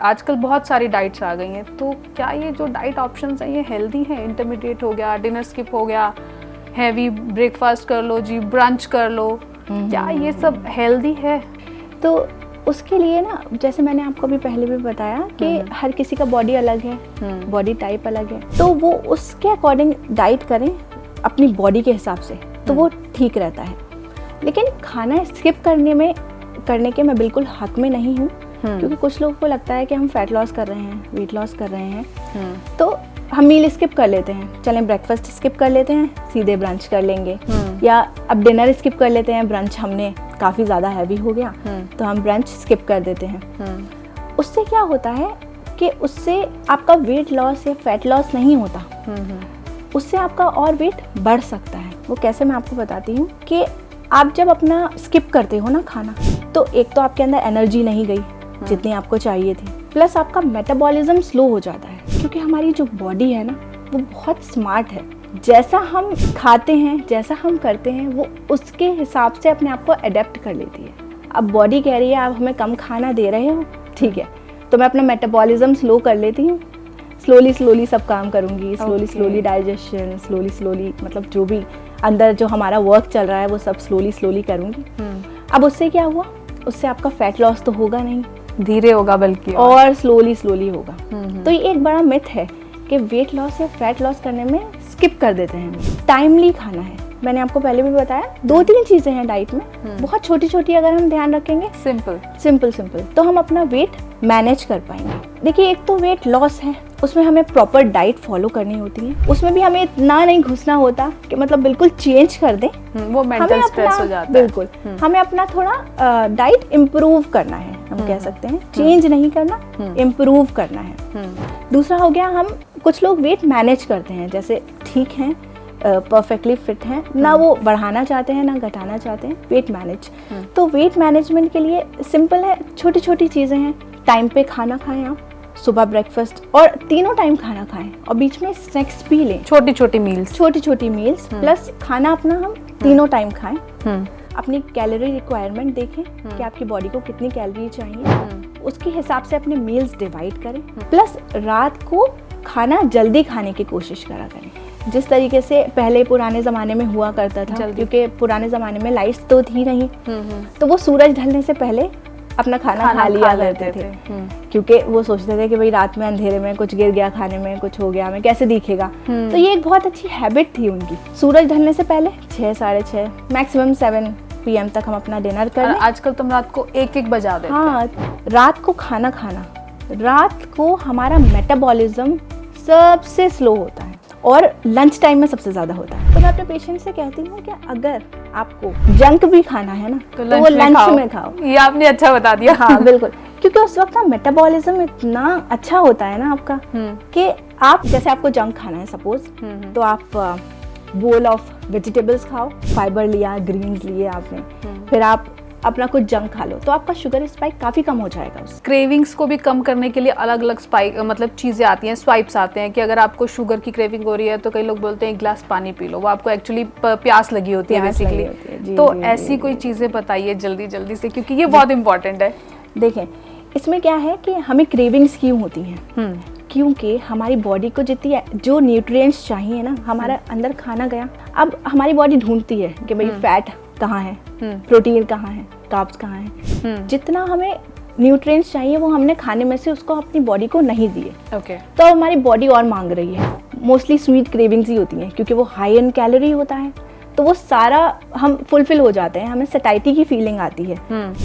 आजकल बहुत सारी डाइट्स आ गई हैं, तो क्या ये जो डाइट ऑप्शंस हैं ये हेल्दी हैं? इंटरमीडिएट हो गया, डिनर स्किप हो गया, हैवी ब्रेकफास्ट कर लो जी, ब्रंच कर लो, क्या ये सब हेल्दी है? तो उसके लिए ना, जैसे मैंने आपको अभी पहले भी बताया कि हर किसी का बॉडी अलग है, बॉडी टाइप अलग है, तो वो उसके अकॉर्डिंग डाइट करें अपनी बॉडी के हिसाब से, तो वो ठीक रहता है। लेकिन खाना स्किप करने के मैं बिल्कुल हक में नहीं हूँ, क्योंकि कुछ लोगों को लगता है कि हम फैट लॉस कर रहे हैं, वेट लॉस कर रहे हैं, तो हम मील स्किप कर लेते हैं। चलें ब्रेकफास्ट स्किप कर लेते हैं, सीधे ब्रंच कर लेंगे, या अब डिनर स्किप कर लेते हैं, ब्रंच हमने काफ़ी ज़्यादा हैवी हो गया तो हम ब्रंच स्किप कर देते हैं। उससे क्या होता है कि उससे आपका वेट लॉस या फैट लॉस नहीं होता, उससे आपका और वेट बढ़ सकता है। वो कैसे, मैं आपको बताती हूँ कि आप जब अपना स्किप करते हो ना खाना, तो एक तो आपके अंदर एनर्जी नहीं गई जितनी आपको चाहिए थी, प्लस आपका मेटाबॉलिज्म स्लो हो जाता है, क्योंकि हमारी जो बॉडी है ना वो बहुत स्मार्ट है। जैसा हम खाते हैं, जैसा हम करते हैं, वो उसके हिसाब से अपने आप को अडेप्ट कर लेती है। अब बॉडी कह रही है आप हमें कम खाना दे रहे हो, ठीक है, तो मैं अपना मेटाबॉलिज्म स्लो कर लेती हूँ, स्लोली सब काम करूँगी, स्लोली डाइजेशन, स्लोली मतलब जो भी अंदर जो हमारा वर्क चल रहा है वो सब स्लोली करूँगी। अब उससे क्या हुआ, उससे आपका फैट लॉस तो होगा नहीं, धीरे होगा बल्कि और स्लोली होगा। तो ये एक बड़ा मिथ है कि वेट लॉस या फैट लॉस करने में स्किप कर देते हैं। टाइमली खाना है, मैंने आपको पहले भी बताया, 2-3 चीजें हैं डाइट में, बहुत छोटी अगर हम ध्यान रखेंगे, सिंपल, तो हम अपना वेट मैनेज कर पाएंगे। देखिए, एक तो वेट लॉस है, उसमें हमें प्रॉपर डाइट फॉलो करनी होती है, उसमें भी हमें इतना नहीं घुसना होता कि मतलब बिल्कुल चेंज कर दें, वो मेंटल स्ट्रेस हो जाता है। बिल्कुल, हमें अपना थोड़ा डाइट इम्प्रूव करना है, हम कह सकते हैं, चेंज नहीं करना, इम्प्रूव करना है। दूसरा हो गया, हम कुछ लोग वेट मैनेज करते हैं, जैसे ठीक हैं, परफेक्टली फिट हैं, ना वो बढ़ाना चाहते हैं ना घटाना चाहते हैं, वेट मैनेज। तो वेट मैनेजमेंट के लिए सिंपल है, छोटी चीज़ें हैं। टाइम पे खाना खाएं आप, सुबह ब्रेकफास्ट और तीनों टाइम खाना खाएं, और बीच में स्नैक्स भी लें, छोटी मील्स प्लस खाना अपना हम तीनों टाइम खाएं। अपनी कैलोरी रिक्वायरमेंट देखें कि आपकी बॉडी को कितनी कैलोरी चाहिए, उसके हिसाब से अपने मील्स डिवाइड करें, प्लस रात को खाना जल्दी खाने की कोशिश करा करें, जिस तरीके से पहले पुराने ज़माने में हुआ करता था, क्योंकि पुराने ज़माने में लाइट्स तो थी नहीं, तो वो सूरज ढलने से पहले अपना खाना खा लिया करते थे, क्योंकि वो सोचते थे कि भाई रात में अंधेरे में कुछ गिर गया, खाने में कुछ हो गया, हमें कैसे दिखेगा। तो ये एक बहुत अच्छी हैबिट थी उनकी, सूरज ढलने से पहले 6, 6:30, मैक्सिमम 7 PM तक हम अपना डिनर कर लें। आजकल तुम रात को 1 बजा देते। हाँ, रात को खाना, रात को हमारा मेटाबॉलिज्म सबसे स्लो होता है और लंच टाइम में सबसे ज़्यादा होता है। तो मैं अपने पेशेंट से कहती हूँ कि अगर आपको जंक भी खाना है ना, तो वो लंच में खाओ। ये आपने अच्छा बता दिया। हाँ बिल्कुल, क्योंकि उस वक्त ना मेटाबॉलिज्म इतना अच्छा होता है ना आपका, कि आप जैसे आपको जंक खाना है सपोज, तो आप बोल ऑफ वेजिटेबल्स खाओ, फाइबर लिया, ग्रीन्स लिए आपने, फिर आप अपना कुछ जंक खा लो, तो आपका शुगर स्पाइक काफ़ी कम हो जाएगा। क्रेविंग्स को भी कम करने के लिए अलग अलग स्पाइक मतलब चीज़ें आती हैं, स्वाइप्स आते हैं, कि अगर आपको शुगर की क्रेविंग हो रही है तो कई लोग बोलते हैं 1 गिलास पानी पी लो, वो आपको एक्चुअली प्यास लगी होती है बेसिकली। तो ऐसी कोई चीज़ें बताइए जल्दी से, क्योंकि ये बहुत इंपॉर्टेंट है। देखें, इसमें क्या है कि हमें क्रेविंग्स क्यों होती हैं, क्योंकि हमारी बॉडी को जितनी जो न्यूट्रिएंट्स चाहिए ना, हमारा अंदर खाना गया, अब हमारी बॉडी ढूंढती है कि भाई फैट कहाँ है, प्रोटीन कहाँ है, कार्ब्स कहाँ है, जितना हमें न्यूट्रिएंट्स चाहिए वो हमने खाने में से उसको अपनी बॉडी को नहीं दिए। तो हमारी बॉडी और मांग रही है, मोस्टली स्वीट क्रेविंग्स ही होती हैं, क्योंकि वो हाई इन कैलोरी होता है, तो वो सारा हम फुलफिल हो जाते हैं, हमें सटाइटी की फीलिंग आती है।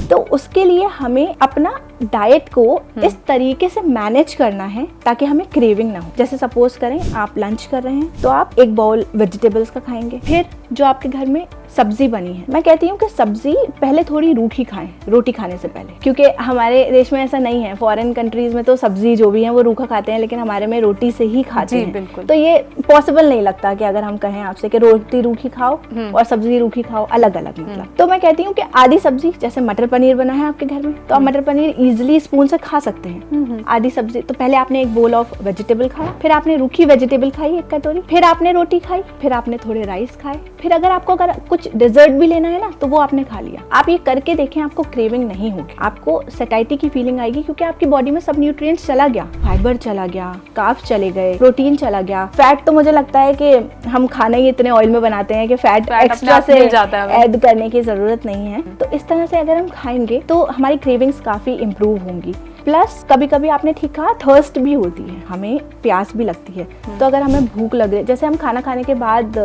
तो उसके लिए हमें अपना डाइट को इस तरीके से मैनेज करना है ताकि हमें क्रेविंग ना हो। जैसे सपोज करें आप लंच कर रहे हैं, तो आप 1 बाउल वेजिटेबल्स का खाएंगे, फिर जो आपके घर में सब्जी बनी है, मैं कहती हूँ कि सब्जी पहले थोड़ी रूखी खाएं रोटी खाने से पहले, क्योंकि हमारे देश में ऐसा नहीं है, फॉरेन कंट्रीज में तो सब्जी जो भी है वो रूखा खाते हैं, लेकिन हमारे में रोटी से ही खाते हैं। बिल्कुल। तो ये पॉसिबल नहीं लगता कि अगर हम कहें आपसे कि रोटी रूखी खाओ और सब्जी रूखी खाओ, अलग अलग मतलब। तो मैं कहती हूँ कि आधी सब्जी, जैसे मटर पनीर बना है आपके घर में, तो आप मटर पनीर इजिली स्पून से खा सकते हैं। आधी सब्जी, तो पहले आपने 1 बोल ऑफ वेजिटेबल खाया, फिर आपने रूखी वेजिटेबल खाई 1 कटोरी, फिर आपने रोटी खाई, फिर आपने थोड़े राइस खाए, फिर अगर आपको कुछ कुछ डिजर्ट भी लेना है ना तो वो आपने खा लिया। आप ये करके देखें, आपको क्रेविंग नहीं होगी, आपको सैटिस्फाइड की फीलिंग आएगी, क्योंकि आपकी बॉडी में सब न्यूट्रिएंट्स चला गया, फाइबर चला गया, कार्ब्स चले गए, प्रोटीन चला गया। फैट तो मुझे लगता है कि हम खाना ही इतने ऑयल में बनाते हैं कि फैट एक्स्ट्रा से ऐड करने की जरूरत नहीं है। तो इस तरह से अगर हम खाएंगे तो हमारी क्रेविंग्स काफी इंप्रूव होंगी। प्लस कभी कभी आपने ठीक कहा, थर्स्ट भी होती है, हमें प्यास भी लगती है। तो अगर हमें भूख लग रही है, जैसे हम खाना खाने के बाद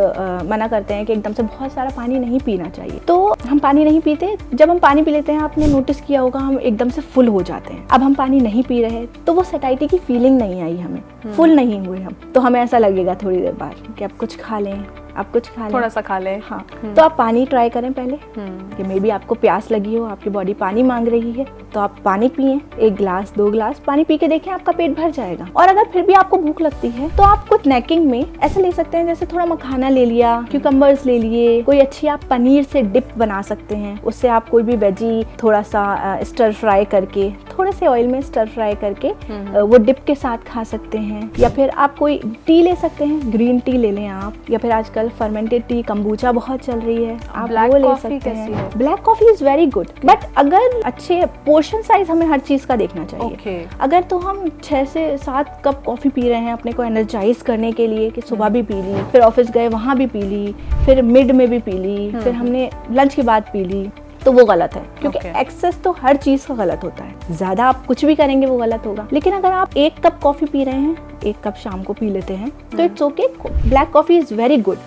मना करते हैं कि एकदम से बहुत सारा पानी नहीं पीना चाहिए, तो हम पानी नहीं पीते। जब हम पानी पी लेते हैं, आपने नोटिस किया होगा, हम एकदम से फुल हो जाते हैं। अब हम पानी नहीं पी रहे तो वो सैटिस्फाइड की फीलिंग नहीं आई हमें, फुल नहीं हुए हम, तो हमें ऐसा लगेगा थोड़ी देर बाद कि अब कुछ खा लें, आप कुछ खा लें, थोड़ा सा खा ले। हाँ, तो आप पानी ट्राई करें पहले कि मे बी आपको प्यास लगी हो, आपकी बॉडी पानी मांग रही है, तो आप पानी पिए, 1 गिलास 2 गिलास पानी पी के देखें, आपका पेट भर जाएगा। और अगर फिर भी आपको भूख लगती है तो आप कुछ स्नैकिंग में ऐसे ले सकते हैं, जैसे थोड़ा मखाना ले लिया, क्यूकम्बर्स ले लिए, कोई अच्छी आप पनीर से डिप बना सकते हैं, उससे आप कोई भी वेजी थोड़ा सा स्टर फ्राई करके, थोड़े से ऑयल में स्टर फ्राई करके वो डिप के साथ खा सकते हैं। या फिर आप कोई टी ले सकते हैं, ग्रीन टी ले लें आप, या फिर आजकल फर्मेंटेड टी कंबूचा बहुत चल रही है, आप वो ले सकते हैं। Black coffee is very good, but अगर अच्छे पोर्शन साइज हमें हर चीज का देखना चाहिए। अगर तो हम 6 से 7 कप कॉफी पी रहे हैं अपने को एनर्जाइज करने के लिए, कि सुबह भी पी ली, फिर ऑफिस गए वहां भी पी ली, फिर मिड में भी पी ली, फिर हमने लंच के बाद पी ली, तो वो गलत है, क्योंकि एक्सेस तो हर चीज का गलत होता है। ज्यादा आप कुछ भी करेंगे वो गलत होगा। लेकिन अगर आप 1 कप कॉफी पी रहे हैं, 1 कप शाम को पी लेते हैं, तो it's okay. Black coffee is very good,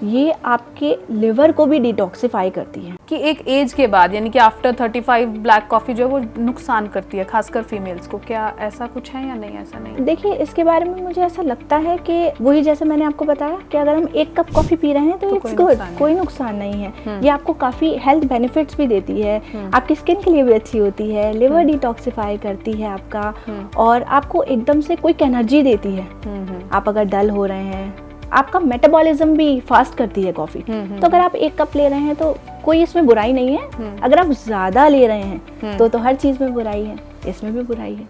ये आपके लिवर को भी डिटॉक्सिफाई करती है। कि एक एज के बाद, यानी कि आफ्टर 35 ब्लैक कॉफी जो है वो नुकसान करती है, खासकर फीमेल्स को, क्या ऐसा कुछ है या नहीं? ऐसा नहीं, देखिए इसके बारे में मुझे ऐसा लगता है कि वही जैसे मैंने आपको बताया कि अगर हम 1 कप कॉफी पी रहे हैं तो इट्स गुड, कोई नुकसान नहीं है। ये आपको काफी हेल्थ बेनिफिट्स भी देती है, आपकी स्किन के लिए भी अच्छी होती है, लिवर डिटॉक्सिफाई करती है आपका, और आपको एकदम से क्विक एनर्जी देती है। आप अगर डल हो रहे हैं, आपका मेटाबॉलिज्म भी फास्ट करती है कॉफी। तो अगर आप 1 कप ले रहे हैं तो कोई इसमें बुराई नहीं है। अगर आप ज्यादा ले रहे हैं तो हर चीज में बुराई है, इसमें भी बुराई है।